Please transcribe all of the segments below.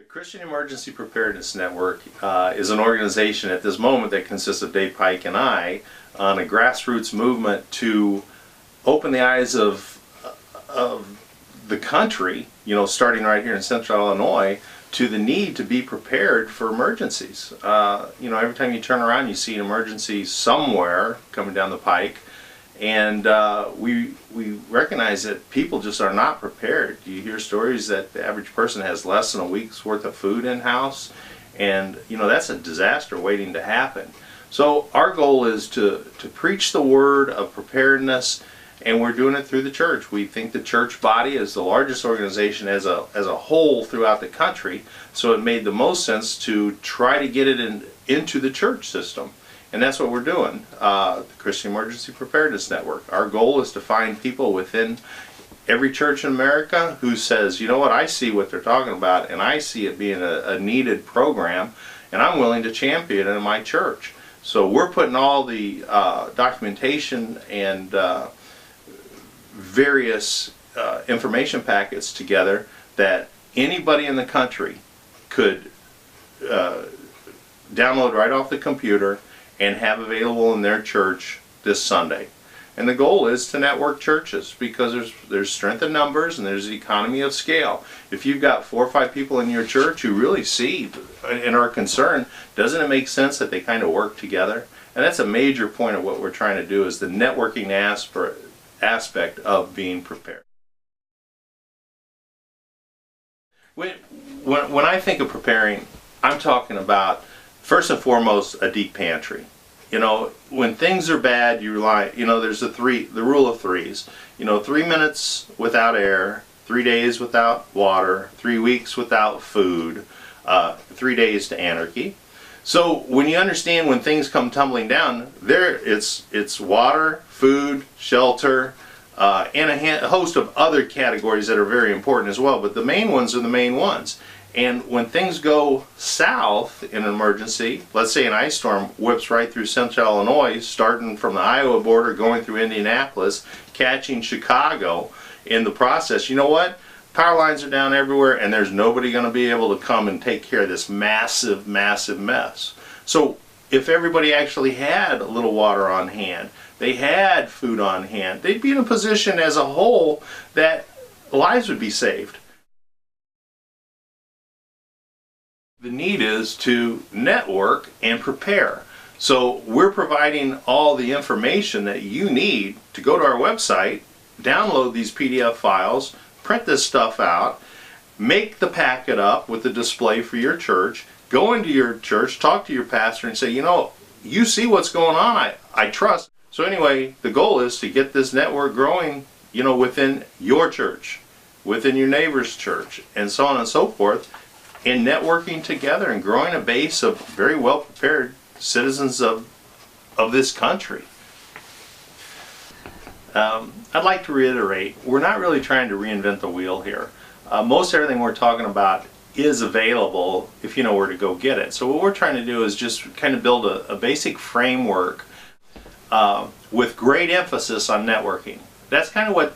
The Christian Emergency Preparedness Network is an organization at this moment that consists of Dave Pike and I on a grassroots movement to open the eyes of the country, starting right here in Central Illinois, to the need to be prepared for emergencies. Every time you turn around, you see an emergency somewhere coming down the pike, and we recognize that people just are not prepared. You hear stories that the average person has less than a week's worth of food in-house, and that's a disaster waiting to happen. So our goal is to preach the word of preparedness, and we're doing it through the church. We think the church body is the largest organization as a whole throughout the country, so it made the most sense to try to get it into the church system. And that's what we're doing, the Christian Emergency Preparedness Network. Our goal is to find people within every church in America who says, you know what, I see what they're talking about, and I see it being a needed program, and I'm willing to champion it in my church. So we're putting all the documentation and various information packets together that anybody in the country could download right off the computer and have available in their church this Sunday. And the goal is to network churches, because there's strength in numbers and there's the economy of scale. If you've got 4 or 5 people in your church who really see and are concerned, doesn't it make sense that they kind of work together? And that's a major point of what we're trying to do, is the networking aspect of being prepared. When I think of preparing, I'm talking about, first and foremost, a deep pantry. When things are bad, you rely, there's the rule of threes. 3 minutes without air, 3 days without water, 3 weeks without food, 3 days to anarchy. So when you understand when things come tumbling down, it's water, food, shelter, and a host of other categories that are very important as well. But the main ones are the main ones. And when things go south in an emergency, let's say an ice storm whips right through Central Illinois, starting from the Iowa border, going through Indianapolis, catching Chicago in the process, you know what? Power lines are down everywhere, and there's nobody going to be able to come and take care of this massive, massive mess. So if everybody actually had a little water on hand, they had food on hand, they'd be in a position as a whole that lives would be saved. The need is to network and prepare. So we're providing all the information that you need to go to our website, download these PDF files, print this stuff out, make the packet up with the display for your church, go into your church, talk to your pastor and say, you see what's going on, I trust. So anyway, the goal is to get this network growing, within your church, within your neighbor's church, and so on and so forth, and networking together and growing a base of very well prepared citizens of this country. I'd like to reiterate, we're not really trying to reinvent the wheel here. Most everything we're talking about is available if you know where to go get it. So what we're trying to do is just kind of build a basic framework with great emphasis on networking. That's kind of what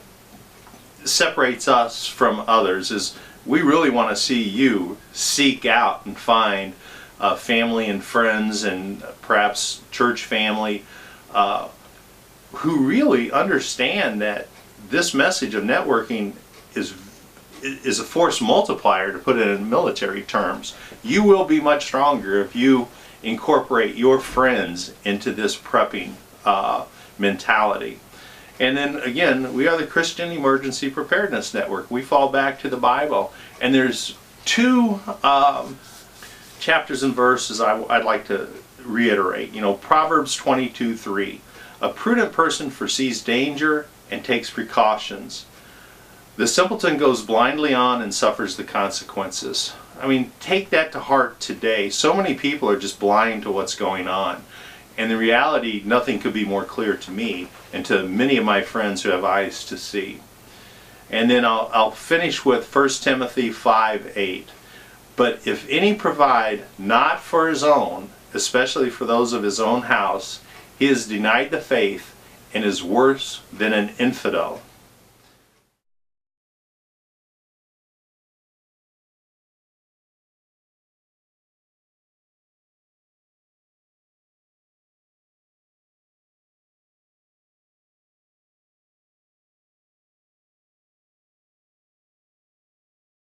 separates us from others, is we really want to see you seek out and find family and friends and perhaps church family who really understand that this message of networking is a force multiplier, to put it in military terms. You will be much stronger if you incorporate your friends into this prepping mentality. And then again, we are the Christian Emergency Preparedness Network. We fall back to the Bible. And there's 2 chapters and verses I'd like to reiterate. Proverbs 22:3. A prudent person foresees danger and takes precautions. The simpleton goes blindly on and suffers the consequences. I mean, take that to heart today. So many people are just blind to what's going on. And in reality, nothing could be more clear to me and to many of my friends who have eyes to see. And then I'll finish with 1 Timothy 5:8. But if any provide not for his own, especially for those of his own house, he has denied the faith and is worse than an infidel.